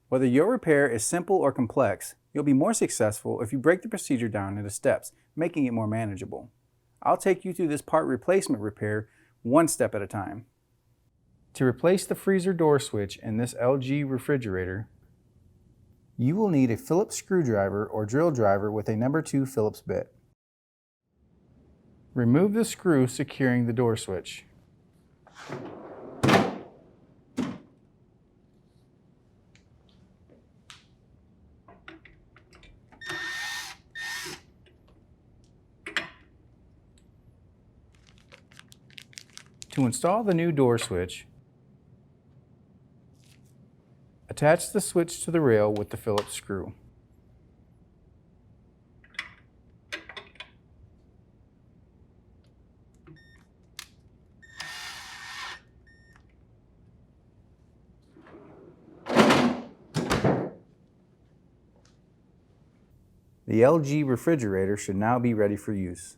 Whether your repair is simple or complex, you'll be more successful if you break the procedure down into steps, making it more manageable. I'll take you through this part replacement repair one step at a time. To replace the freezer door switch in this LG refrigerator, you will need a Phillips screwdriver or drill driver with a number 2 Phillips bit. Remove the screw securing the door switch. To install the new door switch, attach the switch to the rail with the Phillips screw. The LG refrigerator should now be ready for use.